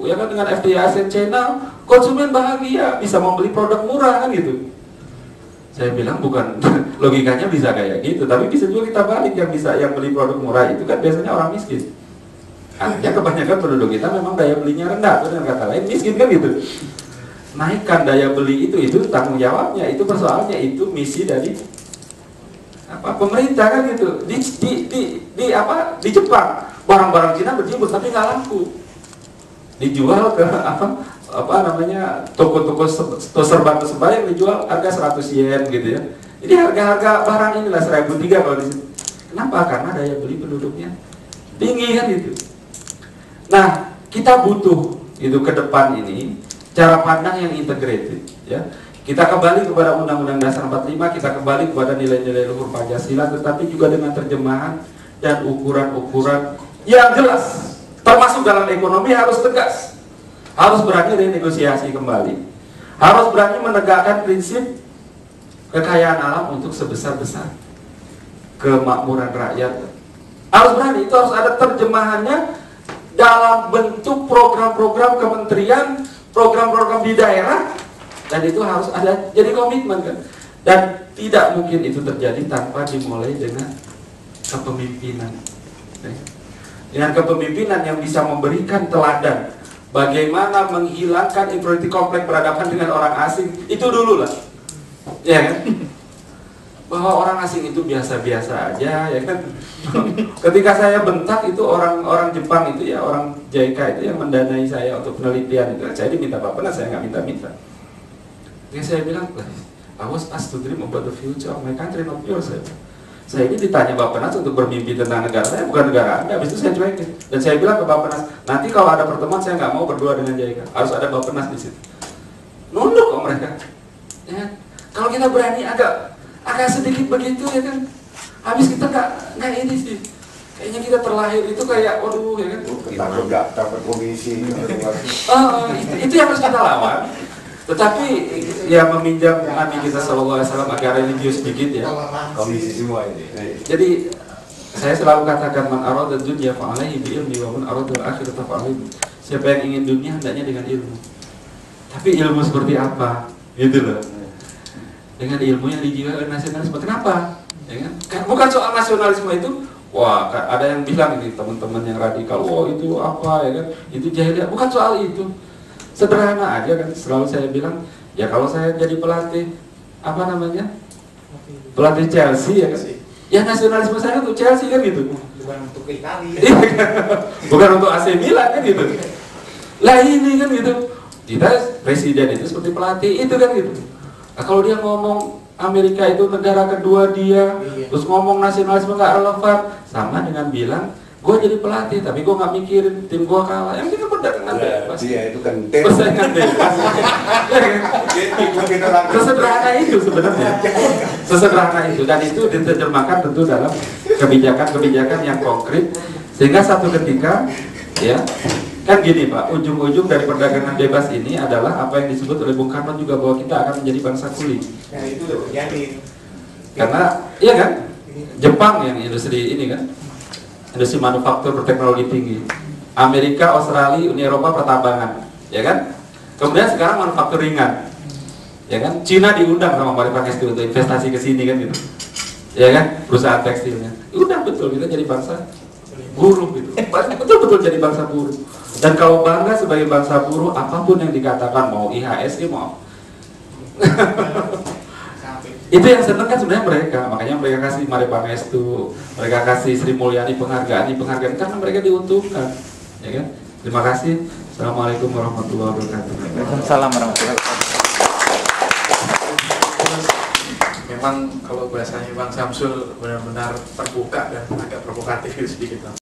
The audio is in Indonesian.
ya kan, dengan FTA ASEAN China, konsumen bahagia, bisa membeli produk murah kan gitu. Saya bilang bukan, logikanya bisa kayak gitu, tapi bisa juga kita balik, yang beli produk murah itu kan biasanya orang miskin. Artinya kebanyakan penduduk kita memang daya belinya rendah, atau dengan kata lain miskin kan gitu. Naikkan daya beli itu tanggung jawabnya, itu persoalannya, itu misi dari pemerintah kan gitu. Di Jepang barang-barang Cina berjibur tapi nggak laku, dijual ke toko-toko serba yang dijual harga 100 yen gitu ya. Jadi harga barang inilah 1.300 kalau di sini. Kenapa? Karena daya beli penduduknya tinggi kan gitu. Nah, kita butuh itu ke depan ini cara pandang yang integrated ya. Kita kembali kepada Undang-Undang Dasar 45, kita kembali kepada nilai-nilai luhur Pancasila, tetapi juga dengan terjemahan dan ukuran-ukuran yang jelas. Termasuk dalam ekonomi harus tegas, harus berani renegosiasi kembali, harus berani menegakkan prinsip kekayaan alam untuk sebesar-besar kemakmuran rakyat. Harus berani, itu harus ada terjemahannya dalam bentuk program-program kementerian, program-program di daerah, dan itu harus ada jadi komitmen kan. Dan tidak mungkin itu terjadi tanpa dimulai dengan kepemimpinan. Dengan kepemimpinan yang bisa memberikan teladan bagaimana menghilangkan inferiority complex berhadapan dengan orang asing, itu dulu lah, ya kan? Bahwa orang asing itu biasa-biasa aja, ya kan? Ketika saya bentak itu orang Jepang itu ya, orang JICA itu yang mendanai saya untuk penelitian itu, saya diminta Bappenas, saya nggak minta-minta. Ya saya bilang, I was asked to dream about the future of my country, not yours. Saya ini ditanya Bappenas untuk bermimpi tentang negara saya, bukan negara Anda. Habis itu saya cuekin. Dan saya bilang ke Bappenas, nanti kalau ada pertemuan saya nggak mau berdua dengan JICA, harus ada Bappenas di situ. Nunduk kok mereka. Ya. Kalau kita berani agak sedikit begitu ya kan, habis kita nggak ini sih. Kayaknya kita terlahir itu kayak, waduh ya kan. Takut nggak dapat komisi. Itu yang harus kita lawan. Tetapi ya meminjam Nabi kita SAW agar religius sedikit ya. Komisi semua ini. Jadi saya selalu katakan, man arada dunya fa'alaihi bi ilmi wa man arada al-akhirata fa'alaihi. Siapa yang ingin dunia hendaknya dengan ilmu. Tapi ilmu seperti apa? Gitu loh. Dengan ilmu yang dijiwai oleh nasionalisme. Kenapa? Ya kan? Bukan soal nasionalisme itu. Wah, ada yang bilang ini teman-teman yang radikal, oh itu apa ya kan? Itu jahiliyah. Bukan soal itu. Sederhana aja kan, selalu saya bilang, ya kalau saya jadi pelatih, pelatih Chelsea ya kan, ya nasionalisme saya untuk Chelsea kan gitu. Bukan untuk Italia. Bukan untuk AC Milan kan gitu. Lah ini kan gitu, kita presiden itu seperti pelatih itu kan gitu. Nah, kalau dia ngomong Amerika itu negara kedua dia, terus ngomong nasionalisme nggak relevan, sama dengan bilang, gue jadi pelatih, tapi gue nggak mikirin tim gue kalah. Yang kita perdagangan bebas. Iya, itu kan persaingan bebas. Sesederhana itu sebenarnya. Sesederhana itu, dan itu diterjemahkan tentu dalam kebijakan-kebijakan yang konkret, sehingga satu ketika, ya kan gini Pak, ujung-ujung dari perdagangan bebas ini adalah apa yang disebut oleh Bung Karno juga, bahwa kita akan menjadi bangsa kuli. Nah itu udah terjadi. Karena, iya kan, Jepang yang industri ini kan, industri manufaktur berteknologi tinggi, Amerika, Australia, Uni Eropa pertambangan, ya kan? Kemudian sekarang manufaktur ringan, ya kan? Cina diundang sama Maripakes untuk investasi ke sini kan gitu, ya kan? Perusahaan tekstilnya, udah betul kita jadi bangsa buruh gitu, betul-betul jadi bangsa buruh. Dan kalau bangga sebagai bangsa buruh, apapun yang dikatakan, mau IHSG mau itu yang seneng kan sebenarnya mereka, makanya mereka kasih Mari Pangestu, mereka kasih Sri Mulyani penghargaan karena mereka diuntungkan, ya kan? Terima kasih. Assalamualaikum warahmatullahi wabarakatuh. Waalaikumsalam warahmatullahi wabarakatuh. Memang kalau bahasanya Bang Samsul benar-benar terbuka dan agak provokatif sedikit Bang.